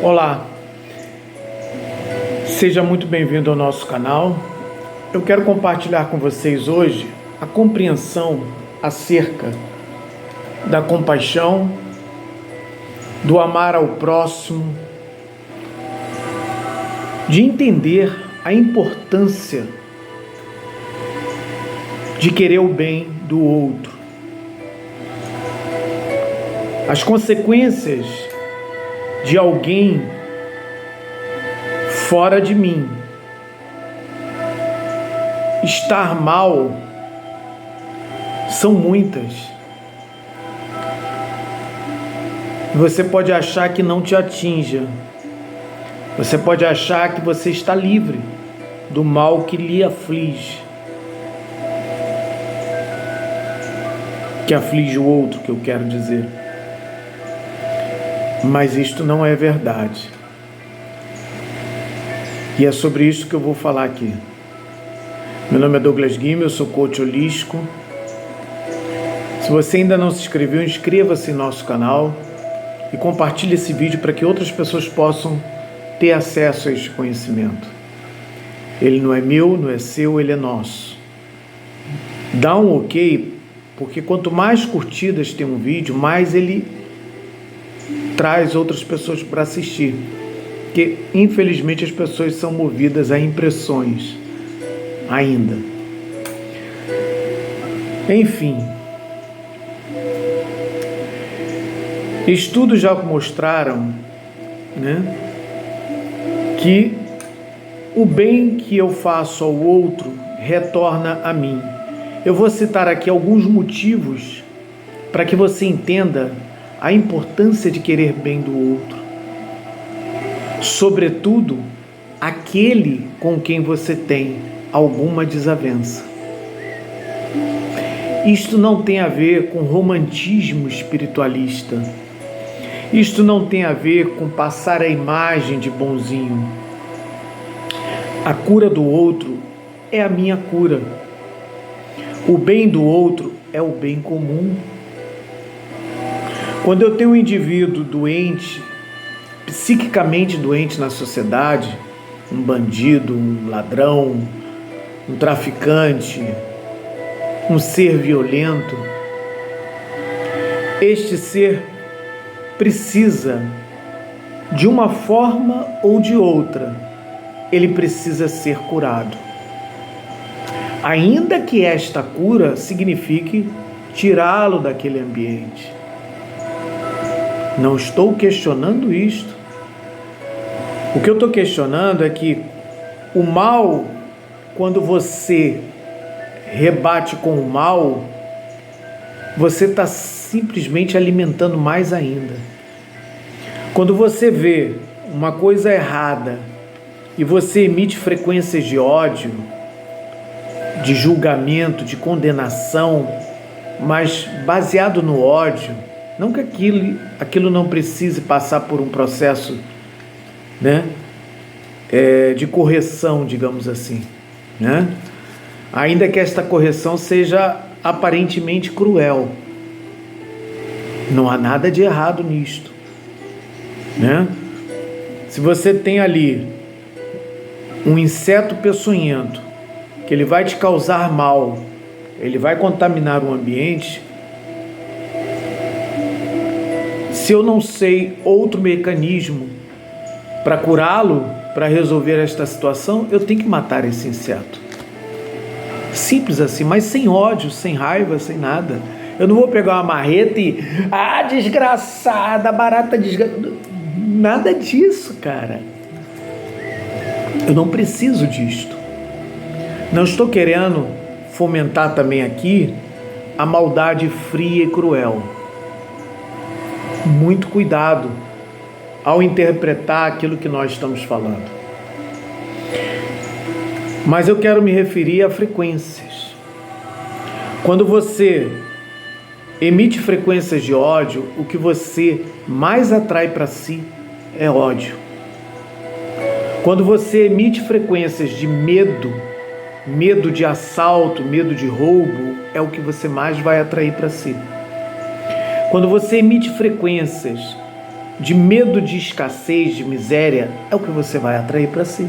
Olá, seja muito bem-vindo ao nosso canal. Eu quero compartilhar com vocês hoje a compreensão acerca da compaixão, do amar ao próximo, de entender a importância de querer o bem do outro, as consequências de alguém fora de mim estar mal são muitas. Você pode achar que não te atinja. Você pode achar que você está livre do mal que lhe aflige, que aflige o outro, que eu quero dizer. Mas isto não é verdade. E é sobre isso que eu vou falar aqui. Meu nome é Douglas Guima, eu sou coach holístico. Se você ainda não se inscreveu, inscreva-se em nosso canal e compartilhe esse vídeo para que outras pessoas possam ter acesso a este conhecimento. Ele não é meu, não é seu, ele é nosso. Dá um ok, porque quanto mais curtidas tem um vídeo, mais ele traz outras pessoas para assistir, porque infelizmente as pessoas são movidas a impressões ainda. Enfim, estudos já mostraram, que o bem que eu faço ao outro retorna a mim. Eu vou citar aqui alguns motivos para que você entenda a importância de querer bem do outro, sobretudo aquele com quem você tem alguma desavença. Isto não tem a ver com romantismo espiritualista. Isto não tem a ver com passar a imagem de bonzinho. A cura do outro é a minha cura. O bem do outro é o bem comum. Quando eu tenho um indivíduo doente, psiquicamente doente na sociedade, um bandido, um ladrão, um traficante, um ser violento, este ser precisa, de uma forma ou de outra, ele precisa ser curado. Ainda que esta cura signifique tirá-lo daquele ambiente. Não estou questionando isto. O que eu estou questionando é que o mal, quando você rebate com o mal, você está simplesmente alimentando mais ainda. Quando você vê uma coisa errada e você emite frequências de ódio, de julgamento, de condenação, mas baseado no ódio, não que aquilo não precise passar por um processo, de correção, digamos assim, ainda que esta correção seja aparentemente cruel. Não há nada de errado nisto, Se você tem ali um inseto peçonhento, que ele vai te causar mal, ele vai contaminar o ambiente. Se eu não sei outro mecanismo para curá-lo, para resolver esta situação, eu tenho que matar esse inseto. Simples assim, mas sem ódio, sem raiva, sem nada. Eu não vou pegar uma marreta e... desgraçada, barata desgraçada. Nada disso, cara. Eu não preciso disto. Não estou querendo fomentar também aqui a maldade fria e cruel. Muito cuidado ao interpretar aquilo que nós estamos falando. Mas eu quero me referir a frequências. Quando você emite frequências de ódio, o que você mais atrai para si é ódio. Quando você emite frequências de medo de assalto, medo de roubo, é o que você mais vai atrair para si. Quando você emite frequências de medo de escassez, de miséria, é o que você vai atrair para si.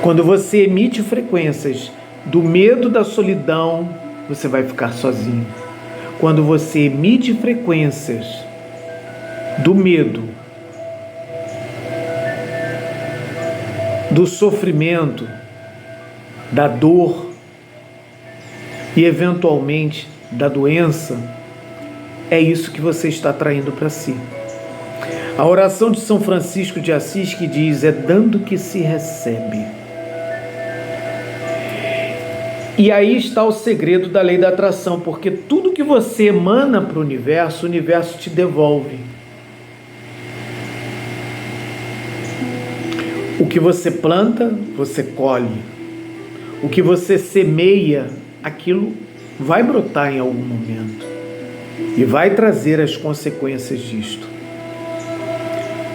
Quando você emite frequências do medo da solidão, você vai ficar sozinho. Quando você emite frequências do medo, do sofrimento, da dor e eventualmente da doença, é isso que você está atraindo para si. A oração de São Francisco de Assis que diz: é dando que se recebe. E aí está o segredo da lei da atração, porque tudo que você emana para o universo te devolve. O que você planta, você colhe. O que você semeia, aquilo vai brotar em algum momento e vai trazer as consequências disto.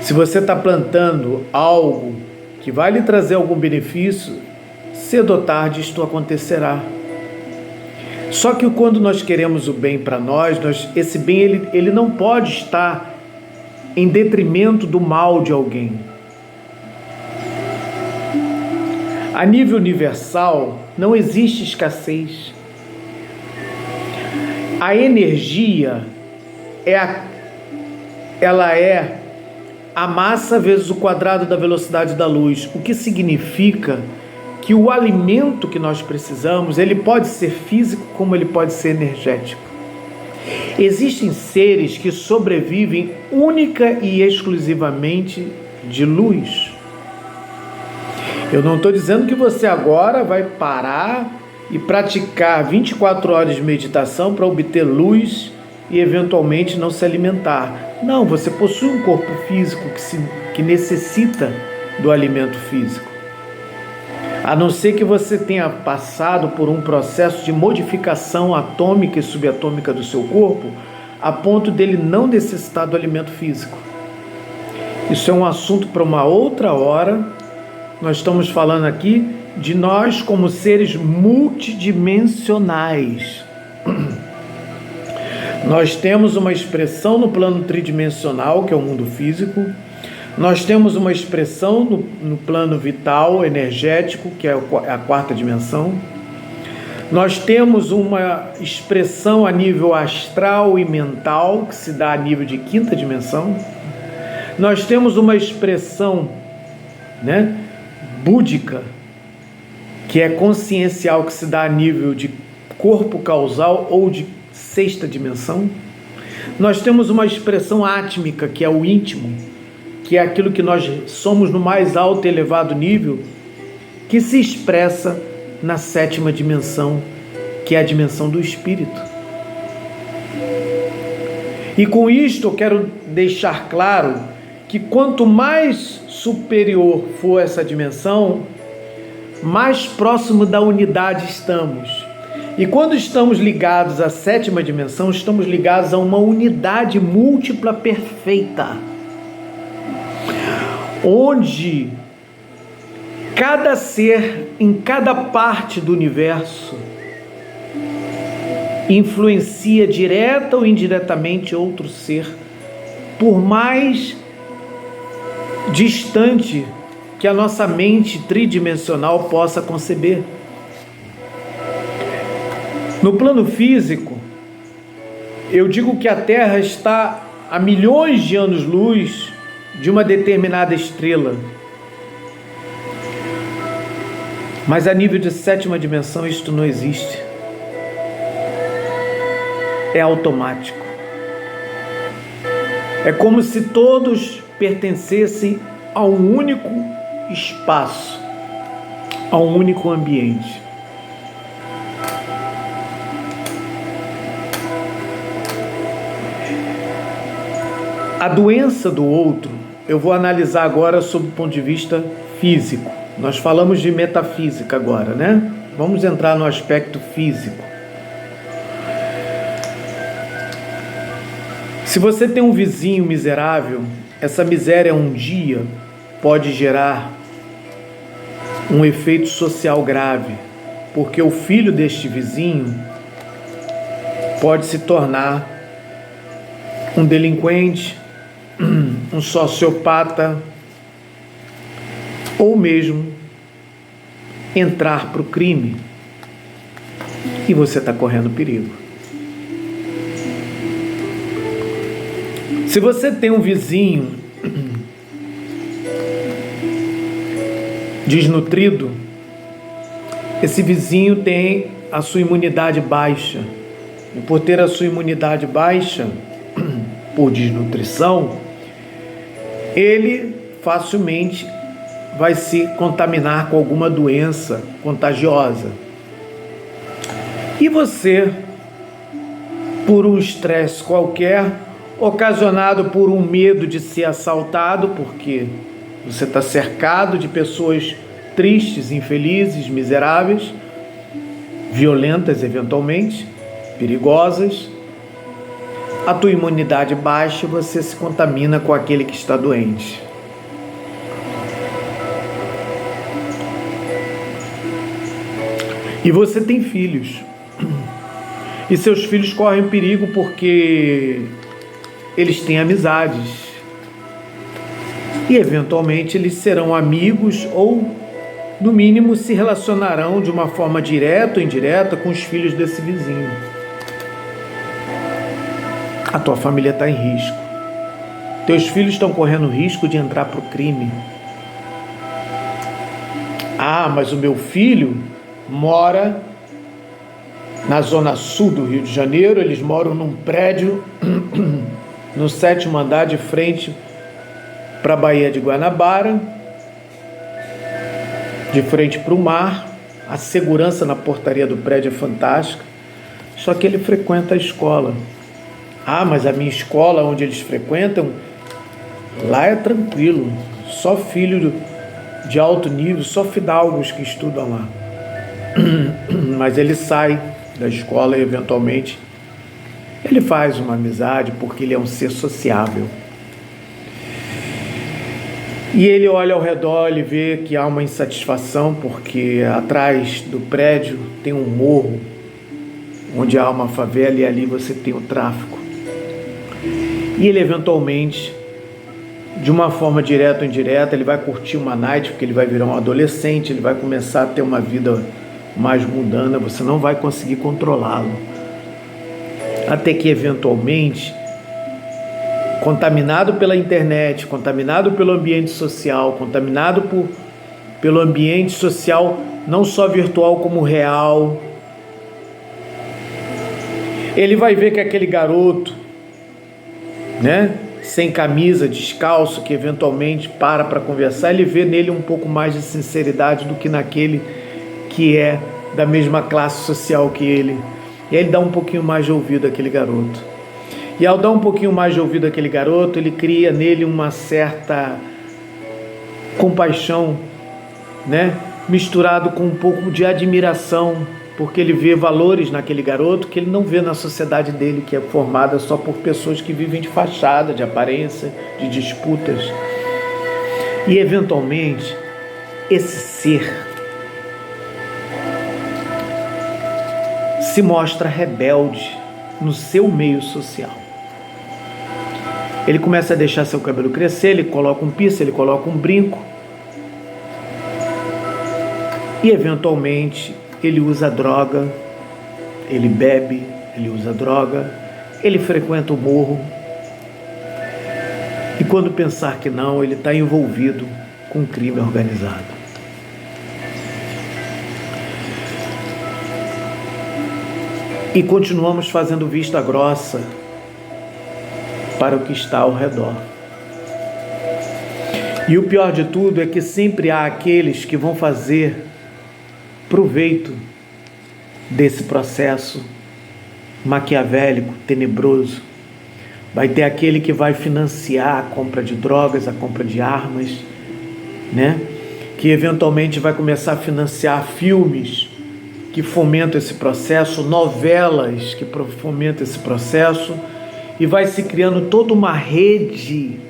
Se você está plantando algo que vai lhe trazer algum benefício, cedo ou tarde isto acontecerá. Só que quando nós queremos o bem para nós, esse bem ele não pode estar em detrimento do mal de alguém. A nível universal, não existe escassez. A energia ela é a massa vezes o quadrado da velocidade da luz, o que significa que o alimento que nós precisamos, ele pode ser físico como ele pode ser energético. Existem seres que sobrevivem única e exclusivamente de luz. Eu não estou dizendo que você agora vai parar e praticar 24 horas de meditação para obter luz e eventualmente não se alimentar. Não, você possui um corpo físico que necessita do alimento físico. A não ser que você tenha passado por um processo de modificação atômica e subatômica do seu corpo, a ponto dele não necessitar do alimento físico. Isso é um assunto para uma outra hora. Nós estamos falando aqui de nós como seres multidimensionais. Nós temos uma expressão no plano tridimensional, que é o mundo físico. Nós temos uma expressão no plano vital, energético, que é a quarta dimensão. Nós temos uma expressão a nível astral e mental, que se dá a nível de quinta dimensão. Nós temos uma expressão, búdica, que é consciencial, que se dá a nível de corpo causal ou de sexta dimensão. Nós temos uma expressão átmica, que é o íntimo, que é aquilo que nós somos no mais alto e elevado nível, que se expressa na sétima dimensão, que é a dimensão do espírito. E com isto eu quero deixar claro que quanto mais superior for essa dimensão, mais próximo da unidade estamos. E quando estamos ligados à sétima dimensão, estamos ligados a uma unidade múltipla perfeita, onde cada ser em cada parte do universo influencia direta ou indiretamente outro ser, por mais distante que a nossa mente tridimensional possa conceber. No plano físico, eu digo que a Terra está a milhões de anos-luz de uma determinada estrela. Mas a nível de sétima dimensão isto não existe. É automático. É como se todos pertencessem a um único espaço, a um único ambiente. A doença do outro, eu vou analisar agora sob o ponto de vista físico. Nós falamos de metafísica agora, né? Vamos entrar no aspecto físico. Se você tem um vizinho miserável, essa miséria um dia pode gerar um efeito social grave, porque o filho deste vizinho pode se tornar um delinquente, um sociopata, ou mesmo entrar para o crime, e você está correndo perigo. Se você tem um vizinho desnutrido, esse vizinho tem a sua imunidade baixa. E por ter a sua imunidade baixa, por desnutrição, ele facilmente vai se contaminar com alguma doença contagiosa. E você, por um estresse qualquer, ocasionado por um medo de ser assaltado, porque você está cercado de pessoas tristes, infelizes, miseráveis, violentas eventualmente, perigosas, a tua imunidade baixa, você se contamina com aquele que está doente. E você tem filhos. E seus filhos correm perigo porque eles têm amizades. E eventualmente eles serão amigos ou, no mínimo, se relacionarão de uma forma direta ou indireta com os filhos desse vizinho. A tua família está em risco. Teus filhos estão correndo risco de entrar para o crime. Ah, mas o meu filho mora na zona sul do Rio de Janeiro, eles moram num prédio no 7º andar de frente para a Baía de Guanabara, de frente para o mar. A segurança na portaria do prédio é fantástica, só que ele frequenta a escola. Ah, mas a minha escola onde eles frequentam, lá é tranquilo, só filho de alto nível, só fidalgos que estudam lá. Mas ele sai da escola e eventualmente ele faz uma amizade porque ele é um ser sociável. E ele olha ao redor, ele vê que há uma insatisfação porque atrás do prédio tem um morro onde há uma favela e ali você tem o tráfico. E ele eventualmente, de uma forma direta ou indireta, ele vai curtir uma night porque ele vai virar um adolescente, ele vai começar a ter uma vida mais mundana, você não vai conseguir controlá-lo. Até que eventualmente, contaminado pela internet, contaminado pelo ambiente social, contaminado pelo ambiente social não só virtual como real, ele vai ver que aquele garoto, sem camisa, descalço, que eventualmente para conversar, ele vê nele um pouco mais de sinceridade do que naquele que é da mesma classe social que ele. E aí ele dá um pouquinho mais de ouvido àquele garoto. E ao dar um pouquinho mais de ouvido àquele garoto, ele cria nele uma certa compaixão, misturado com um pouco de admiração, porque ele vê valores naquele garoto que ele não vê na sociedade dele, que é formada só por pessoas que vivem de fachada, de aparência, de disputas. E eventualmente, esse ser se mostra rebelde no seu meio social. Ele começa a deixar seu cabelo crescer, ele coloca um piercing, ele coloca um brinco. E eventualmente ele usa droga, ele bebe, ele usa droga, ele frequenta o morro. E quando pensar que não, ele está envolvido com crime organizado. E continuamos fazendo vista grossa para o que está ao redor. E o pior de tudo é que sempre há aqueles que vão fazer proveito desse processo maquiavélico, tenebroso. Vai ter aquele que vai financiar a compra de drogas, a compra de armas, que eventualmente vai começar a financiar filmes que fomentam esse processo, novelas que fomentam esse processo, e vai se criando toda uma rede.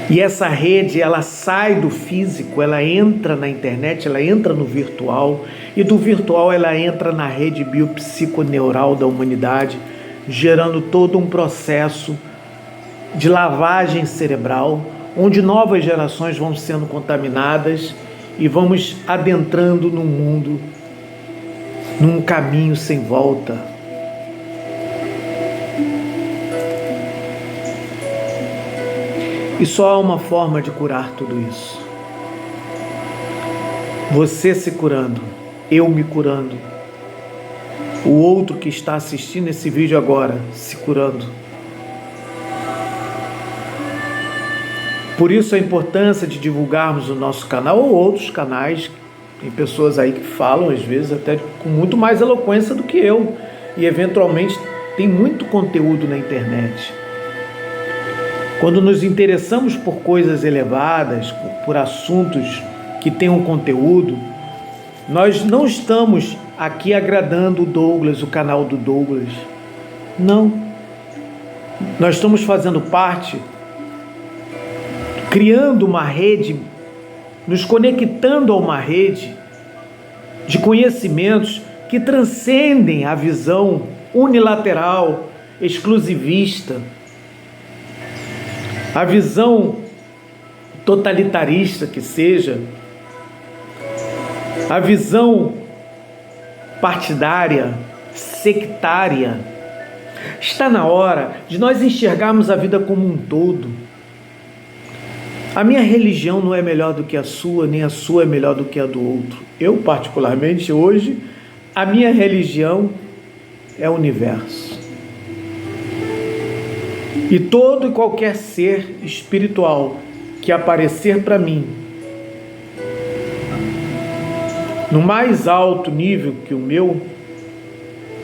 E essa rede, ela sai do físico, ela entra na internet, ela entra no virtual, e do virtual ela entra na rede biopsiconeural da humanidade, gerando todo um processo de lavagem cerebral, onde novas gerações vão sendo contaminadas e vamos adentrando num mundo, num caminho sem volta. E só há uma forma de curar tudo isso. Você se curando, eu me curando, o outro que está assistindo esse vídeo agora se curando. Por isso a importância de divulgarmos o nosso canal ou outros canais. Tem pessoas aí que falam, às vezes, até com muito mais eloquência do que eu. E, eventualmente, tem muito conteúdo na internet. Quando nos interessamos por coisas elevadas, por assuntos que tenham conteúdo, nós não estamos aqui agradando o Douglas, o canal do Douglas. Não. Nós estamos fazendo parte, criando uma rede, nos conectando a uma rede de conhecimentos que transcendem a visão unilateral, exclusivista, a visão totalitarista que seja, a visão partidária, sectária. Está na hora de nós enxergarmos a vida como um todo. A minha religião não é melhor do que a sua, nem a sua é melhor do que a do outro. Eu, particularmente, hoje, a minha religião é o universo. E todo e qualquer ser espiritual que aparecer para mim, no mais alto nível que o meu,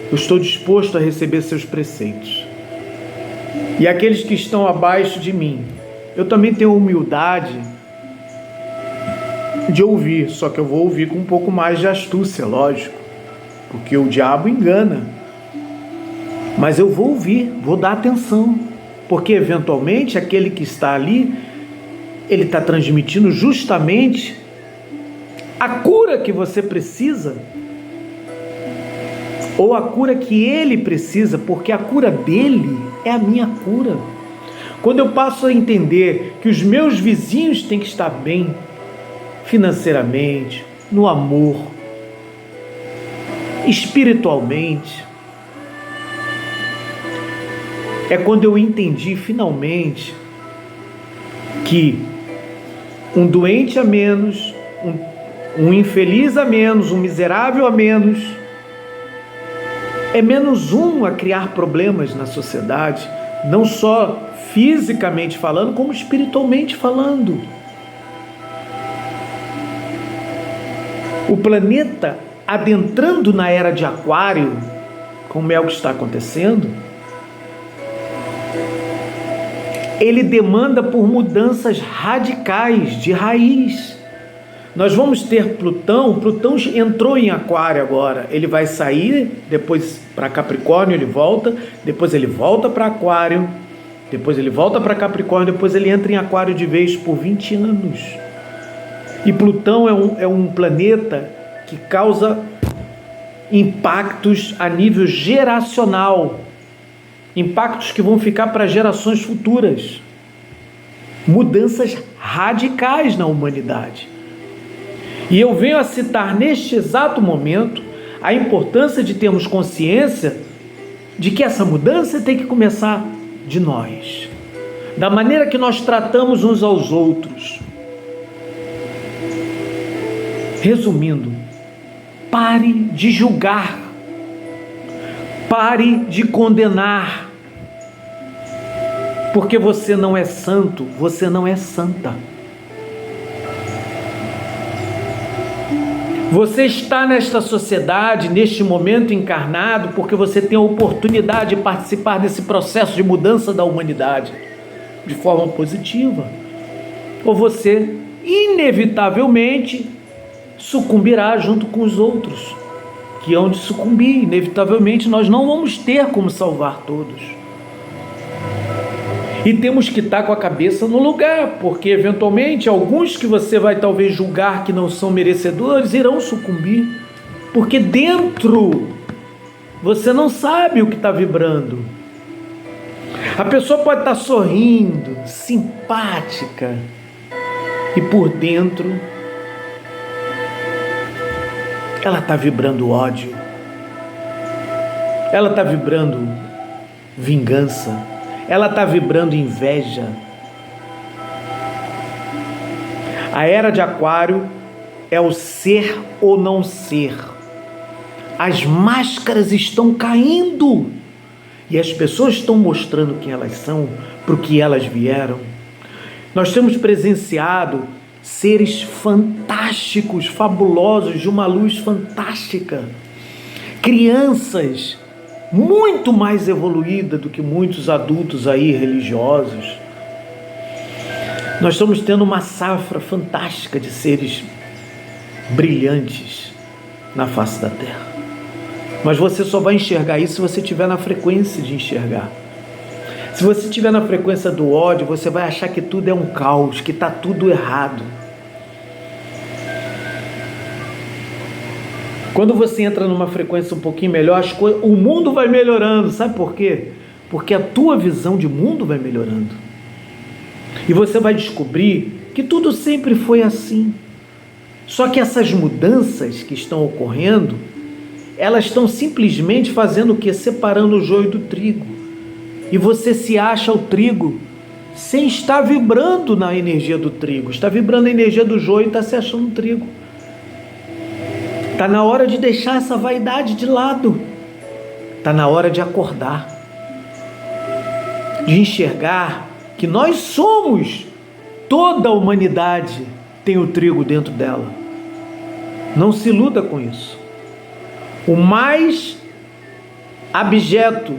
eu estou disposto a receber seus preceitos. E aqueles que estão abaixo de mim, eu também tenho humildade de ouvir, só que eu vou ouvir com um pouco mais de astúcia, lógico, porque o diabo engana. Mas eu vou ouvir, vou dar atenção, porque eventualmente aquele que está ali, ele está transmitindo justamente a cura que você precisa, ou a cura que ele precisa, porque a cura dele é a minha cura. Quando eu passo a entender que os meus vizinhos têm que estar bem financeiramente, no amor, espiritualmente, é quando eu entendi finalmente que um doente a menos, um infeliz a menos, um miserável a menos, é menos um a criar problemas na sociedade, não só fisicamente falando, como espiritualmente falando. O planeta adentrando na era de Aquário, como é o que está acontecendo, ele demanda por mudanças radicais de raiz. Nós vamos ter Plutão entrou em Aquário agora, ele vai sair, depois para Capricórnio ele volta, depois ele volta para Aquário, depois ele volta para Capricórnio, depois ele entra em Aquário de vez por 20 anos. E Plutão é um planeta que causa impactos a nível geracional, impactos que vão ficar para gerações futuras, mudanças radicais na humanidade. E eu venho a citar neste exato momento a importância de termos consciência de que essa mudança tem que começar de nós, da maneira que nós tratamos uns aos outros. Resumindo, pare de julgar, pare de condenar, porque você não é santo, você não é santa. Você está nesta sociedade, neste momento encarnado, porque você tem a oportunidade de participar desse processo de mudança da humanidade de forma positiva. Ou você, inevitavelmente, sucumbirá junto com os outros, que hão de sucumbir. Inevitavelmente, nós não vamos ter como salvar todos. E temos que estar com a cabeça no lugar, porque eventualmente alguns que você vai talvez julgar que não são merecedores irão sucumbir, porque dentro você não sabe o que está vibrando. A pessoa pode estar sorrindo, simpática, e por dentro ela está vibrando ódio, ela está vibrando vingança, ela está vibrando inveja. A era de Aquário é o ser ou não ser. As máscaras estão caindo e as pessoas estão mostrando quem elas são, para o que elas vieram. Nós temos presenciado seres fantásticos, fabulosos, de uma luz fantástica. Crianças muito mais evoluídas do que muitos adultos aí religiosos. Nós estamos tendo uma safra fantástica de seres brilhantes na face da Terra. Mas você só vai enxergar isso se você estiver na frequência de enxergar. Se você estiver na frequência do ódio, você vai achar que tudo é um caos, que está tudo errado. Quando você entra numa frequência um pouquinho melhor, o mundo vai melhorando. Sabe por quê? Porque a tua visão de mundo vai melhorando. E você vai descobrir que tudo sempre foi assim. Só que essas mudanças que estão ocorrendo, elas estão simplesmente fazendo o quê? Separando o joio do trigo. E você se acha o trigo sem estar vibrando na energia do trigo. Está vibrando a energia do joio e está se achando trigo. Está na hora de deixar essa vaidade de lado. Está na hora de acordar. De enxergar que nós somos, toda a humanidade tem o trigo dentro dela. Não se iluda com isso. O mais abjeto,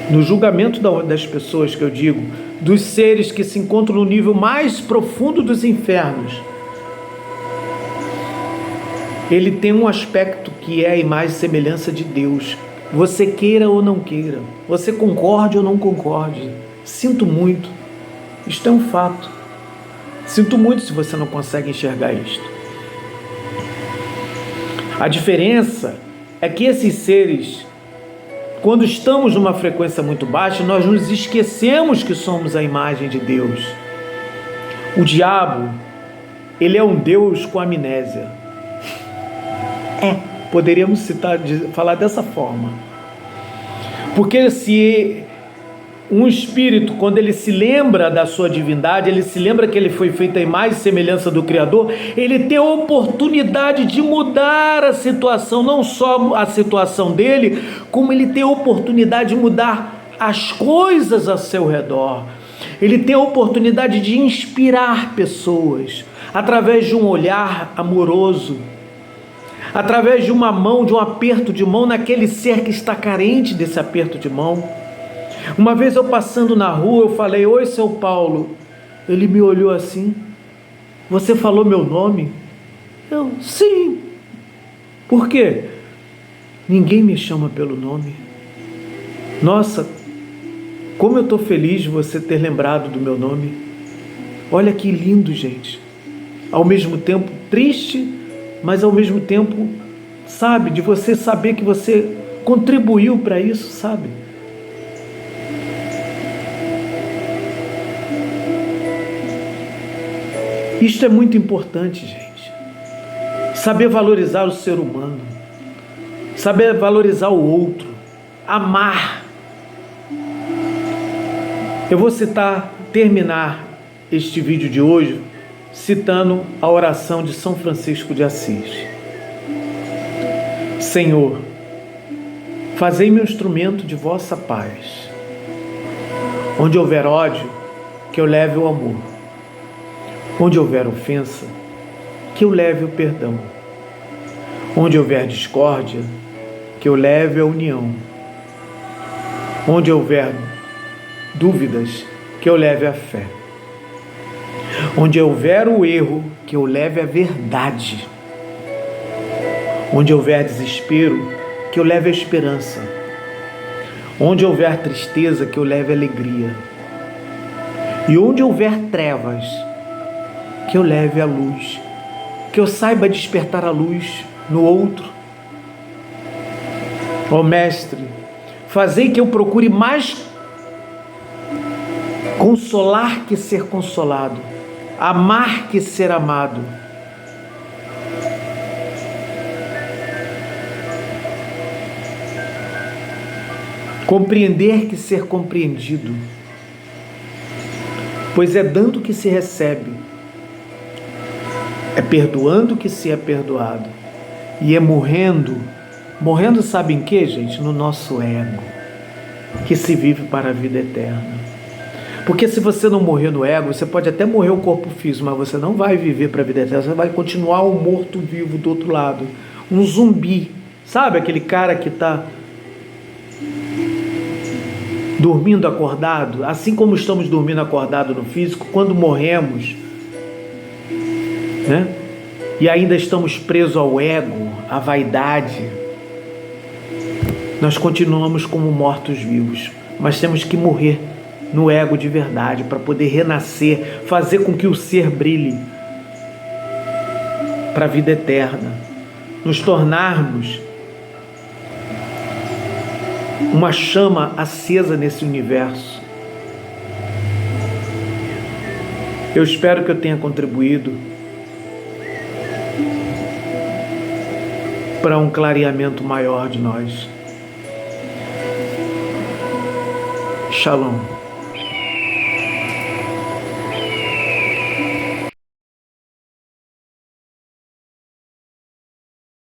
no julgamento das pessoas, que eu digo, dos seres que se encontram no nível mais profundo dos infernos, ele tem um aspecto que é a imagem e semelhança de Deus. Você queira ou não queira, você concorde ou não concorde, sinto muito, isto é um fato. Sinto muito se você não consegue enxergar isto. A diferença é que esses seres, quando estamos numa frequência muito baixa, nós nos esquecemos que somos a imagem de Deus. O diabo, ele é um Deus com amnésia. Poderíamos falar dessa forma. Porque se um espírito, quando ele se lembra da sua divindade, ele se lembra que ele foi feito à imagem e semelhança do Criador, ele tem a oportunidade de mudar a situação, não só a situação dele, como ele tem a oportunidade de mudar as coisas a seu redor. Ele tem a oportunidade de inspirar pessoas, através de um olhar amoroso, através de uma mão, de um aperto de mão naquele ser que está carente desse aperto de mão. Uma vez eu passando na rua, eu falei: oi, seu Paulo. Ele me olhou assim: você falou meu nome? Eu: sim. Por quê? Ninguém me chama pelo nome. Nossa, como eu estou feliz de você ter lembrado do meu nome. Olha que lindo, gente. Ao mesmo tempo triste, mas ao mesmo tempo, sabe, de você saber que você contribuiu para isso, sabe? Isto é muito importante, gente. Saber valorizar o ser humano, saber valorizar o outro, amar. Eu vou terminar este vídeo de hoje citando a oração de São Francisco de Assis. Senhor, fazei-me um instrumento de vossa paz. Onde houver ódio, que eu leve o amor. Onde houver ofensa, que eu leve o perdão. Onde houver discórdia, que eu leve a união. Onde houver dúvidas, que eu leve a fé. Onde houver o erro, que eu leve a verdade. Onde houver desespero, que eu leve a esperança. Onde houver tristeza, que eu leve a alegria. E onde houver trevas, que eu leve a luz. Que eu saiba despertar a luz no outro. Ó Mestre, Fazei que eu procure mais consolar que ser consolado, amar que ser amado. Compreender que ser compreendido, pois é dando que se recebe, é perdoando que se é perdoado, e é morrendo sabe em quê, gente? No nosso ego, que se vive para a vida eterna. Porque se você não morrer no ego, você pode até morrer o corpo físico, mas você não vai viver para a vida eterna, você vai continuar um morto-vivo do outro lado, um zumbi, sabe aquele cara que está dormindo acordado? Assim como estamos dormindo acordado no físico, quando morremos, né? E ainda estamos presos ao ego, à vaidade, nós continuamos como mortos-vivos, mas temos que morrer no ego de verdade para poder renascer, fazer com que o ser brilhe para a vida eterna, nos tornarmos uma chama acesa nesse universo. Eu espero que eu tenha contribuído para um clareamento maior de nós. Shalom.